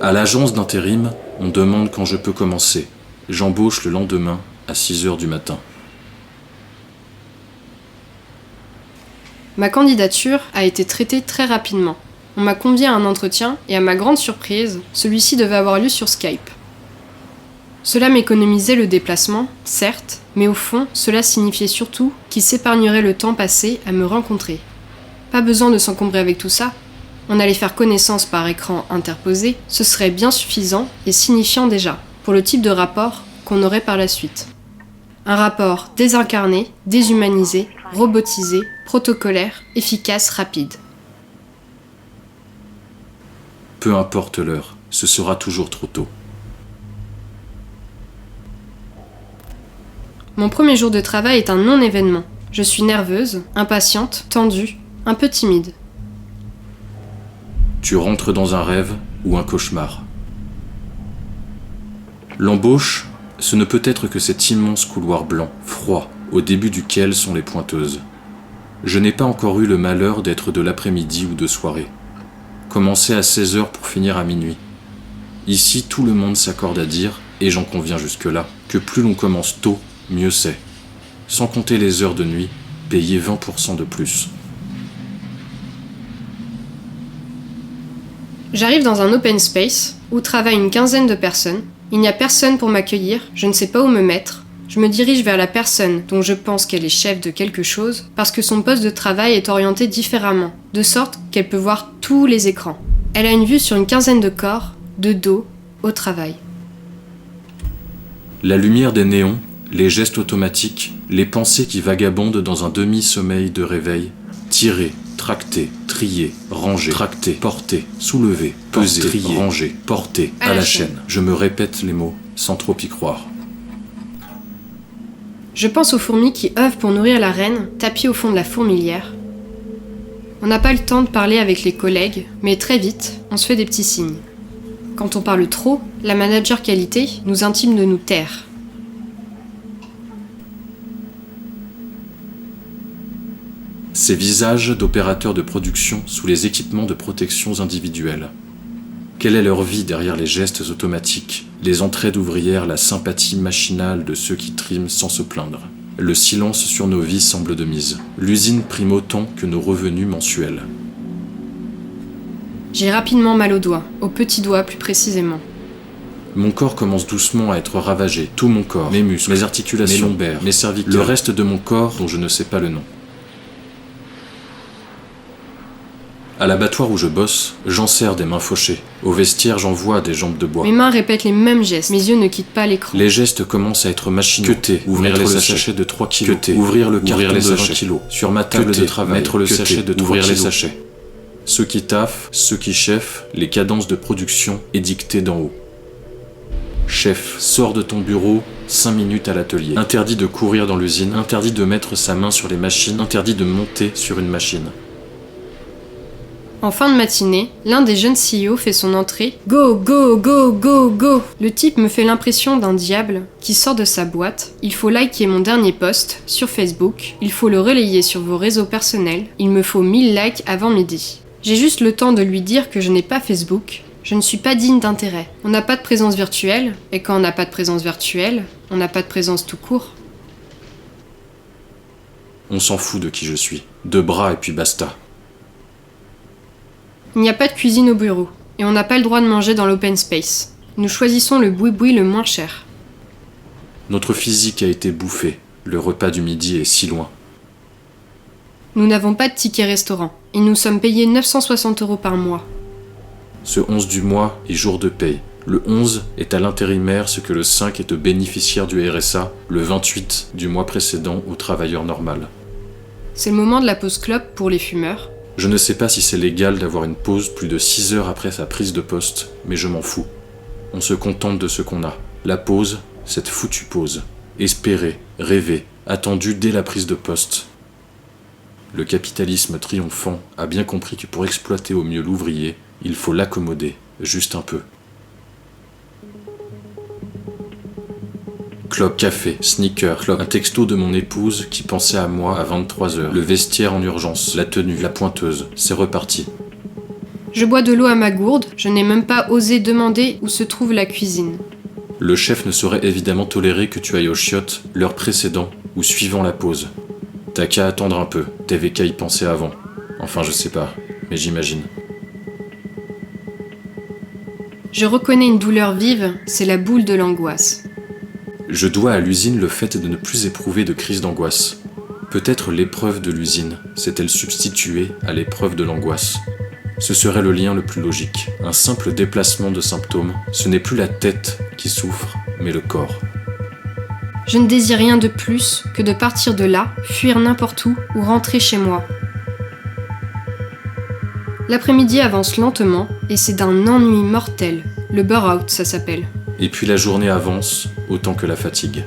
À l'agence d'intérim, on demande quand je peux commencer. J'embauche le lendemain à 6h du matin. Ma candidature a été traitée très rapidement. On m'a convié à un entretien et à ma grande surprise, celui-ci devait avoir lieu sur Skype. Cela m'économisait le déplacement, certes, mais au fond, cela signifiait surtout qu'il s'épargnerait le temps passé à me rencontrer. Pas besoin de s'encombrer avec tout ça. On allait faire connaissance par écran interposé, ce serait bien suffisant et signifiant déjà, pour le type de rapport qu'on aurait par la suite. Un rapport désincarné, déshumanisé, robotisé, protocolaire, efficace, rapide. Peu importe l'heure, ce sera toujours trop tôt. Mon premier jour de travail est un non-événement. Je suis nerveuse, impatiente, tendue, un peu timide. Tu rentres dans un rêve ou un cauchemar. L'embauche, ce ne peut être que cet immense couloir blanc, froid, au début duquel sont les pointeuses. Je n'ai pas encore eu le malheur d'être de l'après-midi ou de soirée. Commencer à 16h pour finir à minuit. Ici, tout le monde s'accorde à dire, et j'en conviens jusque-là, que plus l'on commence tôt, mieux c'est. Sans compter les heures de nuit, payer 20% de plus. J'arrive dans un open space où travaillent une quinzaine de personnes. Il n'y a personne pour m'accueillir, je ne sais pas où me mettre. Je me dirige vers la personne dont je pense qu'elle est chef de quelque chose parce que son poste de travail est orienté différemment, de sorte qu'elle peut voir tous les écrans. Elle a une vue sur une quinzaine de corps, de dos, au travail. La lumière des néons, les gestes automatiques, les pensées qui vagabondent dans un demi-sommeil de réveil, tirer, tracter, trier, ranger, tracter, porter, soulever, peser, trier, ranger, porter, à la chaîne. Je me répète les mots sans trop y croire. Je pense aux fourmis qui œuvrent pour nourrir la reine, tapis au fond de la fourmilière. On n'a pas le temps de parler avec les collègues, mais très vite, on se fait des petits signes. Quand on parle trop, la manager qualité nous intime de nous taire. Ces visages d'opérateurs de production sous les équipements de protection individuelle. Quelle est leur vie derrière les gestes automatiques, les entraides ouvrières, la sympathie machinale de ceux qui triment sans se plaindre? Le silence sur nos vies semble de mise. L'usine prime autant que nos revenus mensuels. J'ai rapidement mal aux doigts, aux petits doigts plus précisément. Mon corps commence doucement à être ravagé. Tout mon corps, mes muscles, mes articulations, mes lombaires, mes cervicales, le reste de mon corps dont je ne sais pas le nom. À l'abattoir où je bosse, j'en serre des mains fauchées. Au vestiaire, j'envoie des jambes de bois. Mes mains répètent les mêmes gestes, mes yeux ne quittent pas l'écran. Les gestes commencent à être machinaux. Queuter, ouvrir les sachets de 3 kg. Queuter, ouvrir le carton de 20 kg. Sur ma table de travail, mettre le sachet de 3 kg. Les sachets. Ceux qui taffent, ceux qui cheffent, les cadences de production édictées d'en haut. Chef, sors de ton bureau, 5 minutes à l'atelier. Interdit de courir dans l'usine, interdit de mettre sa main sur les machines, interdit de monter sur une machine. En fin de matinée, l'un des jeunes CEO fait son entrée. Go, go, go, go, go. Le type me fait l'impression d'un diable qui sort de sa boîte. Il faut liker mon dernier post sur Facebook. Il faut le relayer sur vos réseaux personnels. Il me faut 1000 likes avant midi. J'ai juste le temps de lui dire que je n'ai pas Facebook. Je ne suis pas digne d'intérêt. On n'a pas de présence virtuelle. Et quand on n'a pas de présence virtuelle, on n'a pas de présence tout court. On s'en fout de qui je suis. 2 bras et puis basta. Il n'y a pas de cuisine au bureau, et on n'a pas le droit de manger dans l'open space. Nous choisissons le boui-boui le moins cher. Notre physique a été bouffée. Le repas du midi est si loin. Nous n'avons pas de ticket restaurant, et nous sommes payés 960 € par mois. Ce 11 du mois est jour de paye. Le 11 est à l'intérimaire ce que le 5 est au bénéficiaire du RSA, le 28 du mois précédent au travailleur normal. C'est le moment de la pause clope pour les fumeurs. Je ne sais pas si c'est légal d'avoir une pause plus de 6 heures après sa prise de poste, mais je m'en fous. On se contente de ce qu'on a. La pause, cette foutue pause. Espérée, rêvée, attendue dès la prise de poste. Le capitalisme triomphant a bien compris que pour exploiter au mieux l'ouvrier, il faut l'accommoder, juste un peu. Clope, café, sneaker, clope, un texto de mon épouse qui pensait à moi à 23h. Le vestiaire en urgence, la tenue, la pointeuse, c'est reparti. Je bois de l'eau à ma gourde, je n'ai même pas osé demander où se trouve la cuisine. Le chef ne saurait évidemment tolérer que tu ailles aux chiottes l'heure précédant ou suivant la pause. T'as qu'à attendre un peu, t'avais qu'à y penser avant. Enfin, je sais pas, mais j'imagine. Je reconnais une douleur vive, c'est la boule de l'angoisse. Je dois à l'usine le fait de ne plus éprouver de crise d'angoisse. Peut-être l'épreuve de l'usine s'est-elle substituée à l'épreuve de l'angoisse. Ce serait le lien le plus logique. Un simple déplacement de symptômes, ce n'est plus la tête qui souffre, mais le corps. Je ne désire rien de plus que de partir de là, fuir n'importe où ou rentrer chez moi. L'après-midi avance lentement et c'est d'un ennui mortel. Le burn-out, ça s'appelle. Et puis la journée avance autant que la fatigue.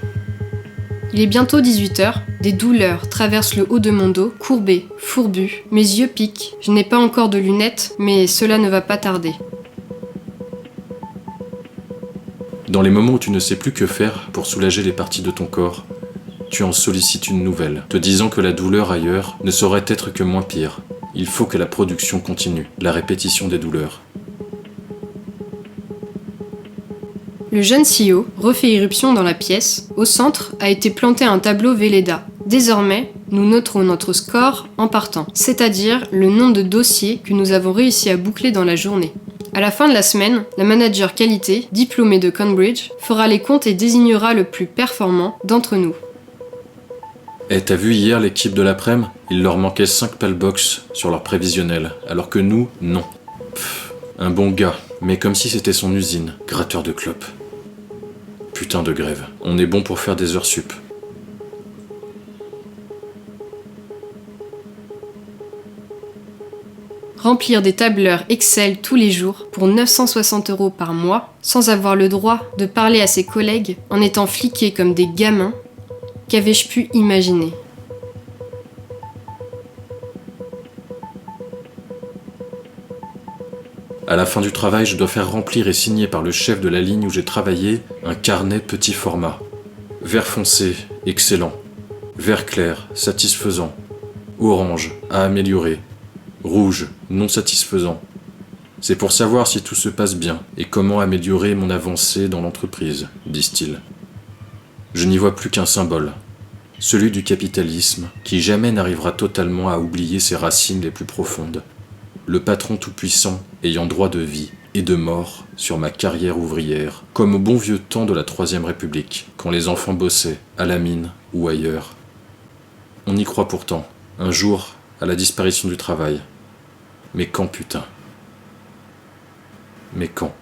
Il est bientôt 18h, des douleurs traversent le haut de mon dos, courbé, fourbu, mes yeux piquent, je n'ai pas encore de lunettes, mais cela ne va pas tarder. Dans les moments où tu ne sais plus que faire pour soulager les parties de ton corps, tu en sollicites une nouvelle, te disant que la douleur ailleurs ne saurait être que moins pire. Il faut que la production continue, la répétition des douleurs. Le jeune CEO refait irruption dans la pièce. Au centre a été planté un tableau Velleda. Désormais, nous noterons notre score en partant, c'est-à-dire le nombre de dossiers que nous avons réussi à boucler dans la journée. À la fin de la semaine, la manager qualité, diplômée de Cambridge, fera les comptes et désignera le plus performant d'entre nous. Eh, t'as vu hier l'équipe de l'après-midi ? Il leur manquait 5 pallbox sur leur prévisionnel, alors que nous, non. Un bon gars, mais comme si c'était son usine, gratteur de clopes. Putain de grève, on est bon pour faire des heures sup. Remplir des tableurs Excel tous les jours pour 960 € par mois, sans avoir le droit de parler à ses collègues, en étant fliqués comme des gamins, qu'avais-je pu imaginer ? À la fin du travail, je dois faire remplir et signer par le chef de la ligne où j'ai travaillé un carnet petit format. Vert foncé, excellent. Vert clair, satisfaisant. Orange, à améliorer. Rouge, non satisfaisant. C'est pour savoir si tout se passe bien et comment améliorer mon avancée dans l'entreprise, disent-ils. Je n'y vois plus qu'un symbole, celui du capitalisme qui jamais n'arrivera totalement à oublier ses racines les plus profondes. Le patron tout-puissant ayant droit de vie et de mort sur ma carrière ouvrière, comme au bon vieux temps de la Troisième République, quand les enfants bossaient, à la mine ou ailleurs. On y croit pourtant, un jour, à la disparition du travail. Mais quand, putain ? Mais quand ?